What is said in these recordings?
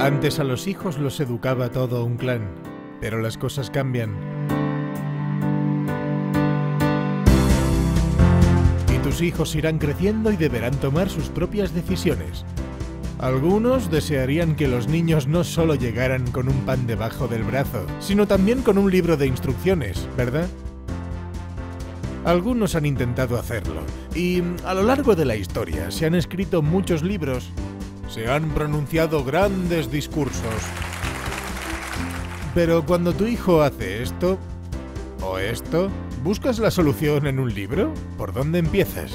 Antes a los hijos los educaba todo un clan, pero las cosas cambian. Y tus hijos irán creciendo y deberán tomar sus propias decisiones. Algunos desearían que los niños no solo llegaran con un pan debajo del brazo, sino también con un libro de instrucciones, ¿verdad? Algunos han intentado hacerlo, y a lo largo de la historia se han escrito muchos libros, se han pronunciado grandes discursos. Pero cuando tu hijo hace esto, o esto, ¿buscas la solución en un libro? ¿Por dónde empiezas?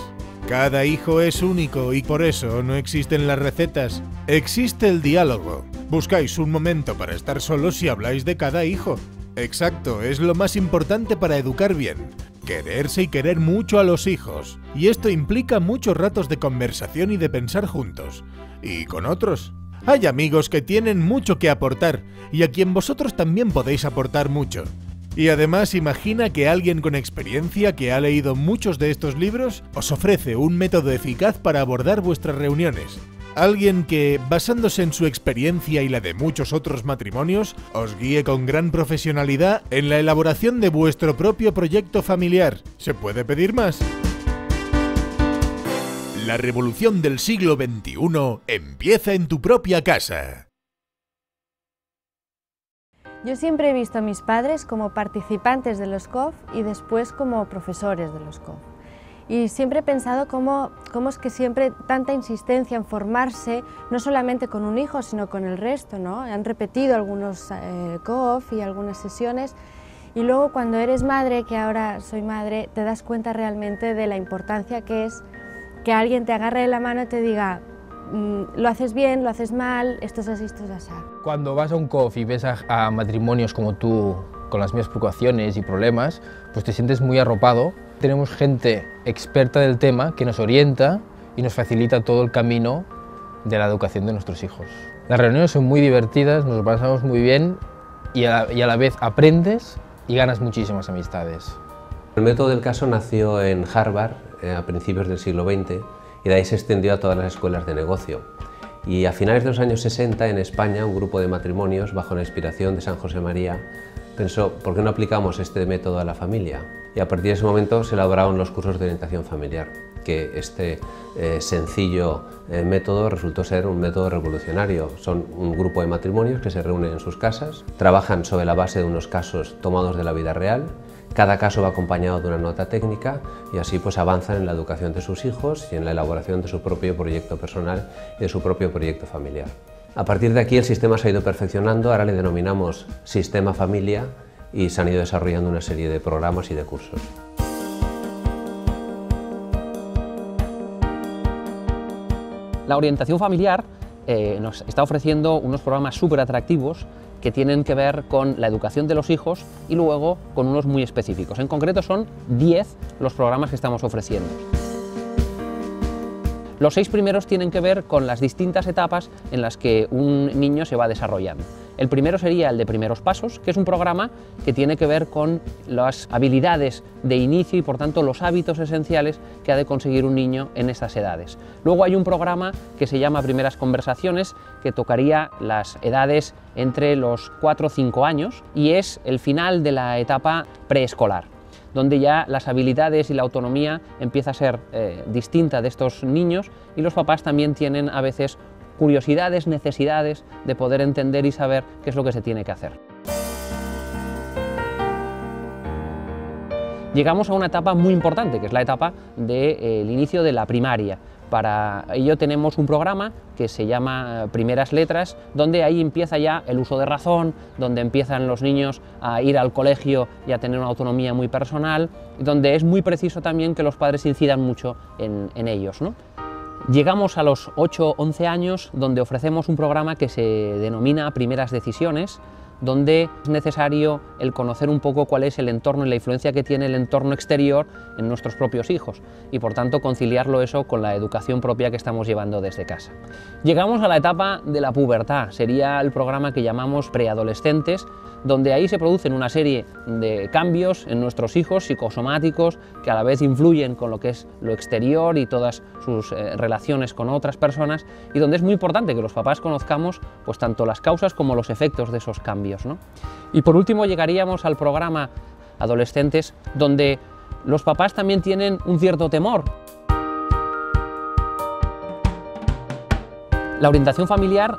Cada hijo es único y por eso no existen las recetas. Existe el diálogo. Buscáis un momento para estar solos y habláis de cada hijo. Exacto, es lo más importante para educar bien. Quererse y querer mucho a los hijos. Y esto implica muchos ratos de conversación y de pensar juntos. Y con otros. Hay amigos que tienen mucho que aportar y a quien vosotros también podéis aportar mucho. Y además imagina que alguien con experiencia que ha leído muchos de estos libros os ofrece un método eficaz para abordar vuestras reuniones. Alguien que, basándose en su experiencia y la de muchos otros matrimonios, os guíe con gran profesionalidad en la elaboración de vuestro propio proyecto familiar. ¿Se puede pedir más? La revolución del siglo XXI empieza en tu propia casa. Yo siempre he visto a mis padres como participantes de los COF y después como profesores de los COF. Y siempre he pensado cómo es que siempre tanta insistencia en formarse, no solamente con un hijo, sino con el resto, ¿no? Han repetido algunos COF y algunas sesiones, y luego cuando eres madre, que ahora soy madre, te das cuenta realmente de la importancia que es que alguien te agarre de la mano y te diga lo haces bien, lo haces mal, esto es así, esto es así. Cuando vas a un COF y ves a matrimonios como tú, con las mismas preocupaciones y problemas, pues te sientes muy arropado. Tenemos gente experta del tema que nos orienta y nos facilita todo el camino de la educación de nuestros hijos. Las reuniones son muy divertidas, nos lo pasamos muy bien y a la vez aprendes y ganas muchísimas amistades. El método del caso nació en Harvard a principios del siglo XX y de ahí se extendió a todas las escuelas de negocio. Y a finales de los años 60 en España un grupo de matrimonios bajo la inspiración de San José María pensó ¿por qué no aplicamos este método a la familia? Y a partir de ese momento se elaboraron los cursos de orientación familiar, que este sencillo método resultó ser un método revolucionario. Son un grupo de matrimonios que se reúnen en sus casas, trabajan sobre la base de unos casos tomados de la vida real. Cada caso va acompañado de una nota técnica y así pues avanzan en la educación de sus hijos y en la elaboración de su propio proyecto personal y de su propio proyecto familiar. A partir de aquí el sistema se ha ido perfeccionando, ahora le denominamos Sistema Familia y se han ido desarrollando una serie de programas y de cursos. La orientación familiar nos está ofreciendo unos programas súper atractivos que tienen que ver con la educación de los hijos y luego con unos muy específicos. En concreto son 10 los programas que estamos ofreciendo. Los 6 primeros tienen que ver con las distintas etapas en las que un niño se va desarrollando. El primero sería el de Primeros Pasos, que es un programa que tiene que ver con las habilidades de inicio y por tanto los hábitos esenciales que ha de conseguir un niño en estas edades. Luego hay un programa que se llama Primeras Conversaciones, que tocaría las edades entre los 4 o 5 años y es el final de la etapa preescolar, donde ya las habilidades y la autonomía empieza a ser distinta de estos niños y los papás también tienen a veces curiosidades, necesidades de poder entender y saber qué es lo que se tiene que hacer. Llegamos a una etapa muy importante, que es la etapa del inicio de la primaria. Para ello tenemos un programa que se llama Primeras Letras, donde ahí empieza ya el uso de razón, donde empiezan los niños a ir al colegio y a tener una autonomía muy personal, y donde es muy preciso también que los padres incidan mucho en ellos, ¿no? Llegamos a los 8 o 11 años, donde ofrecemos un programa que se denomina Primeras Decisiones, donde es necesario el conocer un poco cuál es el entorno y la influencia que tiene el entorno exterior en nuestros propios hijos y por tanto conciliarlo eso con la educación propia que estamos llevando desde casa. Llegamos a la etapa de la pubertad, sería el programa que llamamos preadolescentes, donde ahí se producen una serie de cambios en nuestros hijos psicosomáticos que a la vez influyen con lo que es lo exterior y todas sus relaciones con otras personas, y donde es muy importante que los papás conozcamos pues tanto las causas como los efectos de esos cambios, ¿no? Y por último llegaríamos al programa Adolescentes, donde los papás también tienen un cierto temor. La orientación familiar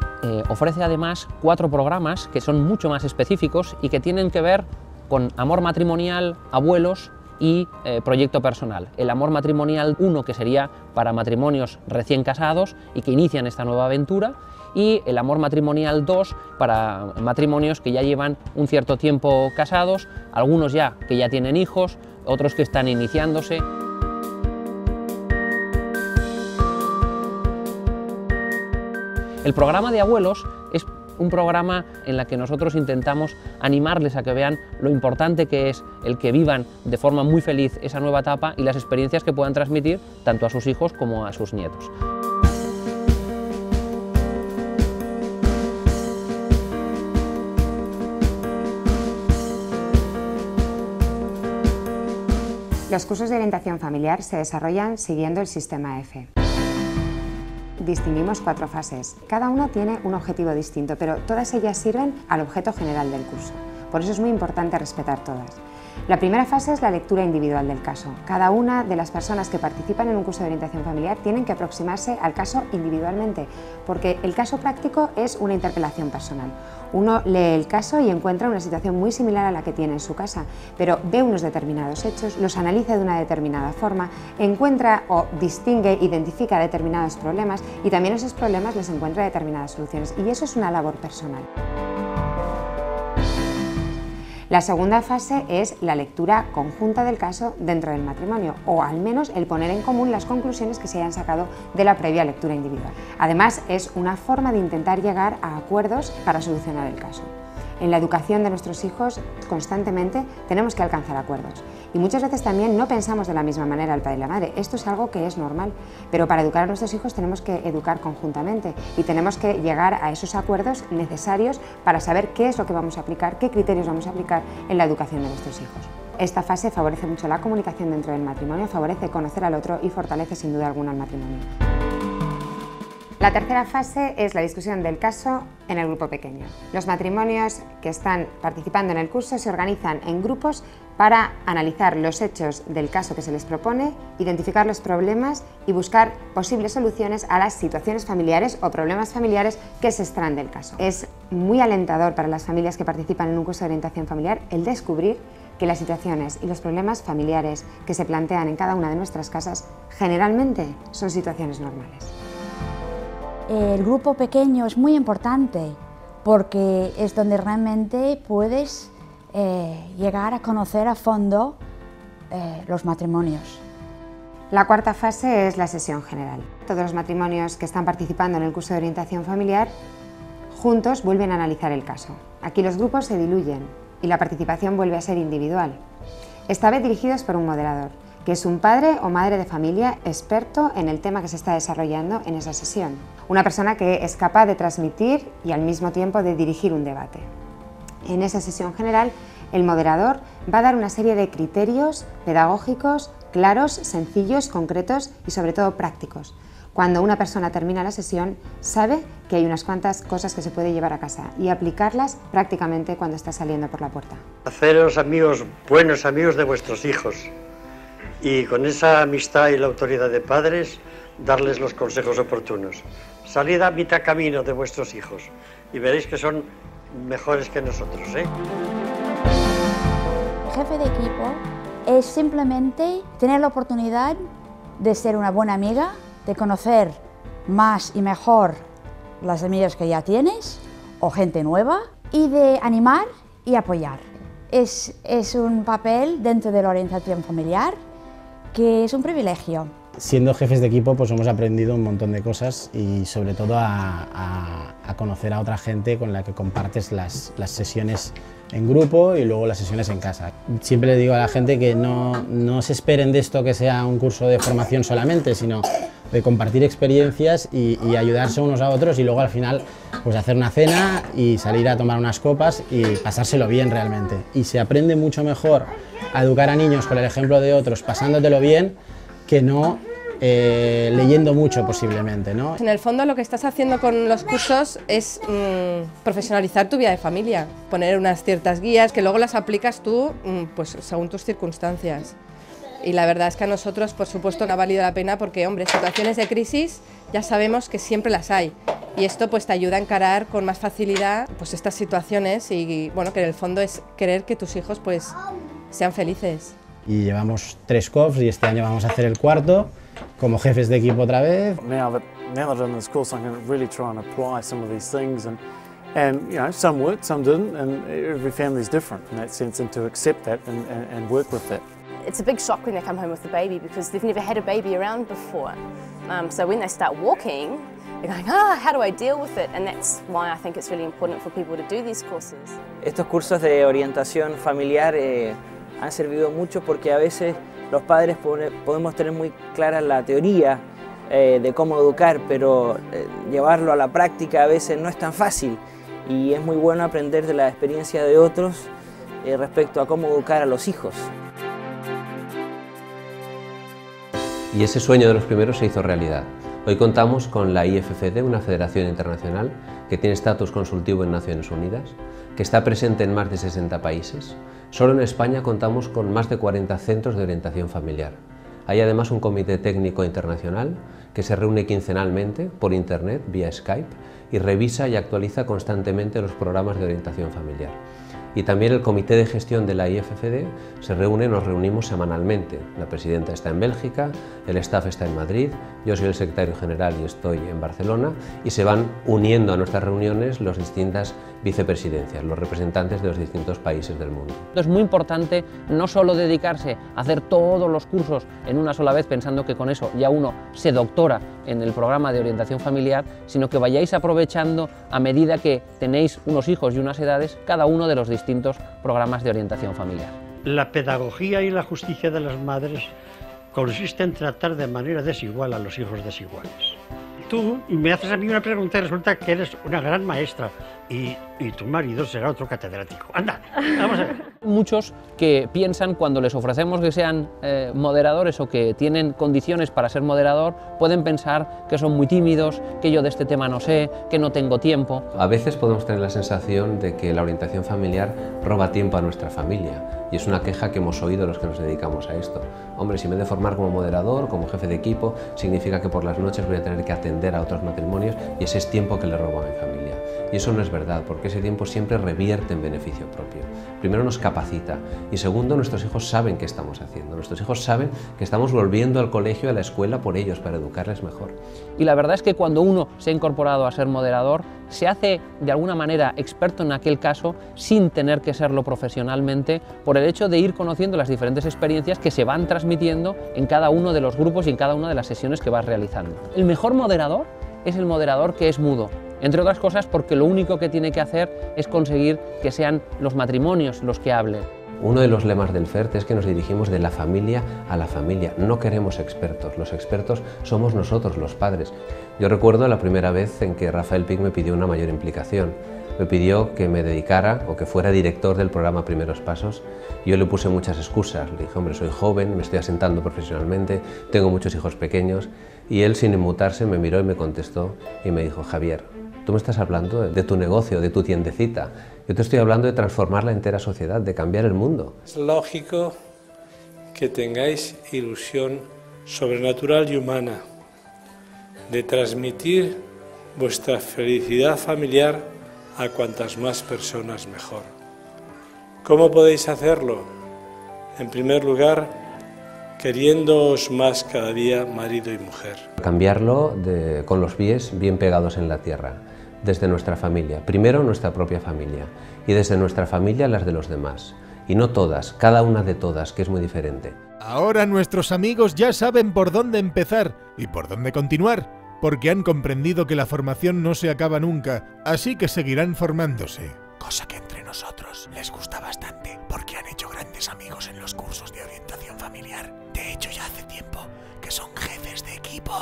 ofrece además 4 programas que son mucho más específicos y que tienen que ver con amor matrimonial, abuelos y proyecto personal. El amor matrimonial 1, que sería para matrimonios recién casados y que inician esta nueva aventura, y el amor matrimonial 2 para matrimonios que ya llevan un cierto tiempo casados, algunos ya que ya tienen hijos, otros que están iniciándose. El programa de abuelos es un programa en el que nosotros intentamos animarles a que vean lo importante que es el que vivan de forma muy feliz esa nueva etapa y las experiencias que puedan transmitir tanto a sus hijos como a sus nietos. Los cursos de orientación familiar se desarrollan siguiendo el sistema F. Distinguimos 4 fases. Cada una tiene un objetivo distinto, pero todas ellas sirven al objeto general del curso. Por eso es muy importante respetar todas. La primera fase es la lectura individual del caso. Cada una de las personas que participan en un curso de orientación familiar tienen que aproximarse al caso individualmente, porque el caso práctico es una interpelación personal. Uno lee el caso y encuentra una situación muy similar a la que tiene en su casa, pero ve unos determinados hechos, los analiza de una determinada forma, encuentra o distingue, identifica determinados problemas y también a esos problemas les encuentra determinadas soluciones, y eso es una labor personal. La segunda fase es la lectura conjunta del caso dentro del matrimonio, o al menos el poner en común las conclusiones que se hayan sacado de la previa lectura individual. Además, es una forma de intentar llegar a acuerdos para solucionar el caso. En la educación de nuestros hijos constantemente tenemos que alcanzar acuerdos, y muchas veces también no pensamos de la misma manera el padre y la madre. Esto es algo que es normal, pero para educar a nuestros hijos tenemos que educar conjuntamente y tenemos que llegar a esos acuerdos necesarios para saber qué es lo que vamos a aplicar, qué criterios vamos a aplicar en la educación de nuestros hijos. Esta fase favorece mucho la comunicación dentro del matrimonio, favorece conocer al otro y fortalece sin duda alguna el matrimonio. La tercera fase es la discusión del caso en el grupo pequeño. Los matrimonios que están participando en el curso se organizan en grupos para analizar los hechos del caso que se les propone, identificar los problemas y buscar posibles soluciones a las situaciones familiares o problemas familiares que se extraen del caso. Es muy alentador para las familias que participan en un curso de orientación familiar el descubrir que las situaciones y los problemas familiares que se plantean en cada una de nuestras casas generalmente son situaciones normales. El grupo pequeño es muy importante porque es donde realmente puedes llegar a conocer a fondo los matrimonios. La cuarta fase es la sesión general. Todos los matrimonios que están participando en el curso de orientación familiar juntos vuelven a analizar el caso. Aquí los grupos se diluyen y la participación vuelve a ser individual, esta vez dirigidos por un moderador, que es un padre o madre de familia experto en el tema que se está desarrollando en esa sesión. Una persona que es capaz de transmitir y al mismo tiempo de dirigir un debate. En esa sesión general, el moderador va a dar una serie de criterios pedagógicos claros, sencillos, concretos y sobre todo prácticos. Cuando una persona termina la sesión, sabe que hay unas cuantas cosas que se puede llevar a casa y aplicarlas prácticamente cuando está saliendo por la puerta. Haceros amigos, buenos amigos de vuestros hijos. Y con esa amistad y la autoridad de padres, darles los consejos oportunos. Salid a mitad camino de vuestros hijos y veréis que son mejores que nosotros, ¿eh? Jefe de equipo es simplemente tener la oportunidad de ser una buena amiga, de conocer más y mejor las amigas que ya tienes o gente nueva y de animar y apoyar. Es un papel dentro de la orientación familiar que es un privilegio. Siendo jefes de equipo pues hemos aprendido un montón de cosas y sobre todo a conocer a otra gente con la que compartes las sesiones en grupo y luego las sesiones en casa. Siempre le digo a la gente que no se esperen de esto que sea un curso de formación solamente, sino de compartir experiencias y ayudarse unos a otros, y luego al final pues hacer una cena y salir a tomar unas copas y pasárselo bien realmente. Y se aprende mucho mejor a educar a niños con el ejemplo de otros, pasándotelo bien, que no leyendo mucho posiblemente, ¿no? En el fondo lo que estás haciendo con los cursos es profesionalizar tu vida de familia, poner unas ciertas guías que luego las aplicas tú pues según tus circunstancias. Y la verdad es que a nosotros, por supuesto, no ha valido la pena porque, hombre, situaciones de crisis ya sabemos que siempre las hay. Y esto pues te ayuda a encarar con más facilidad pues estas situaciones y bueno, que en el fondo es querer que tus hijos pues sean felices. Y llevamos 3 COFs y este año vamos a hacer el 4º, como jefes de equipo otra vez. Now that I'm in this course, I'm going to really try and apply some of these things, and you know, some worked, some didn't, and every family is different in that sense, and to accept that and work with that. It's a big shock when they come home with a baby because they've never had a baby around before. So when they start walking, they're going, how do I deal with it? And that's why I think it's really important for people to do these courses. Estos cursos de orientación familiar han servido mucho porque a veces los padres podemos tener muy clara la teoría de cómo educar, pero llevarlo a la práctica a veces no es tan fácil, y es muy bueno aprender de la experiencia de otros respecto a cómo educar a los hijos. Y ese sueño de los primeros se hizo realidad. Hoy contamos con la IFFD, una federación internacional que tiene estatus consultivo en Naciones Unidas, que está presente en más de 60 países. Solo en España contamos con más de 40 centros de orientación familiar. Hay además un comité técnico internacional que se reúne quincenalmente por internet, vía Skype, y revisa y actualiza constantemente los programas de orientación familiar. Y también el comité de gestión de la IFFD nos reunimos semanalmente. La presidenta está en Bélgica, el staff está en Madrid, yo soy el secretario general y estoy en Barcelona, y se van uniendo a nuestras reuniones las distintas vicepresidencias, los representantes de los distintos países del mundo. Es muy importante no solo dedicarse a hacer todos los cursos en una sola vez pensando que con eso ya uno se doctora en el programa de orientación familiar, sino que vayáis aprovechando a medida que tenéis unos hijos y unas edades cada uno de los distintos programas de orientación familiar. La pedagogía y la justicia de las madres consiste en tratar de manera desigual a los hijos desiguales. Tú me haces a mí una pregunta y resulta que eres una gran maestra y tu marido será otro catedrático. Anda, vamos a ver. Muchos que piensan cuando les ofrecemos que sean moderadores o que tienen condiciones para ser moderador, pueden pensar que son muy tímidos, que yo de este tema no sé, que no tengo tiempo. A veces podemos tener la sensación de que la orientación familiar roba tiempo a nuestra familia, y es una queja que hemos oído los que nos dedicamos a esto. Hombre, si me he de formar como moderador, como jefe de equipo, significa que por las noches voy a tener que atender a otros matrimonios y ese es tiempo que le robo a mi familia. Y eso no es verdad, porque ese tiempo siempre revierte en beneficio propio. Primero nos capacita y segundo, nuestros hijos saben qué estamos haciendo. Nuestros hijos saben que estamos volviendo al colegio, a la escuela por ellos, para educarles mejor. Y la verdad es que cuando uno se ha incorporado a ser moderador, se hace de alguna manera experto en aquel caso sin tener que serlo profesionalmente, por el hecho de ir conociendo las diferentes experiencias que se van transmitiendo en cada uno de los grupos y en cada una de las sesiones que vas realizando. El mejor moderador es el moderador que es mudo, entre otras cosas porque lo único que tiene que hacer es conseguir que sean los matrimonios los que hablen. Uno de los lemas del FERT es que nos dirigimos de la familia a la familia. No queremos expertos, los expertos somos nosotros, los padres. Yo recuerdo la primera vez en que Rafael Pic me pidió una mayor implicación. Me pidió que me dedicara o que fuera director del programa Primeros Pasos. Yo le puse muchas excusas. Le dije, hombre, soy joven, me estoy asentando profesionalmente, tengo muchos hijos pequeños. Y él, sin inmutarse, me miró y me contestó y me dijo, Javier, tú me estás hablando de tu negocio, de tu tiendecita. Yo te estoy hablando de transformar la entera sociedad, de cambiar el mundo. Es lógico que tengáis ilusión sobrenatural y humana de transmitir vuestra felicidad familiar a cuantas más personas mejor. ¿Cómo podéis hacerlo? En primer lugar, queriéndoos más cada día marido y mujer. Cambiarlo con los pies bien pegados en la tierra, desde nuestra familia. Primero nuestra propia familia y desde nuestra familia las de los demás. Y no todas, cada una de todas, que es muy diferente. Ahora nuestros amigos ya saben por dónde empezar y por dónde continuar, porque han comprendido que la formación no se acaba nunca, así que seguirán formándose. Cosa que entre nosotros les gusta bastante, porque han hecho grandes amigos en los cursos de orientación familiar. De hecho, ya hace tiempo que son jefes de equipo.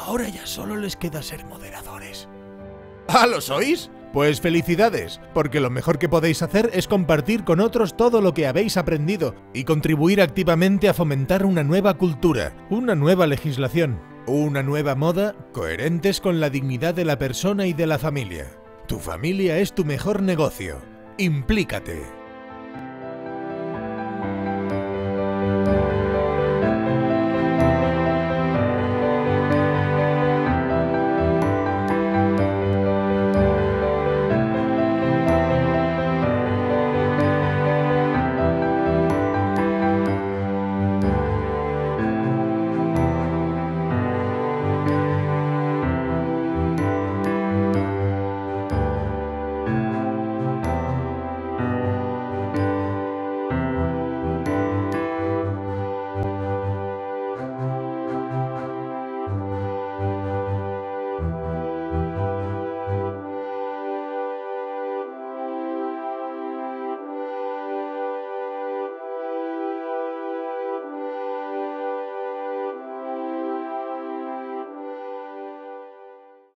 Ahora ya solo les queda ser moderadores. ¿Ah, lo sois? Pues felicidades, porque lo mejor que podéis hacer es compartir con otros todo lo que habéis aprendido y contribuir activamente a fomentar una nueva cultura, una nueva legislación, una nueva moda coherentes con la dignidad de la persona y de la familia. Tu familia es tu mejor negocio. Implícate.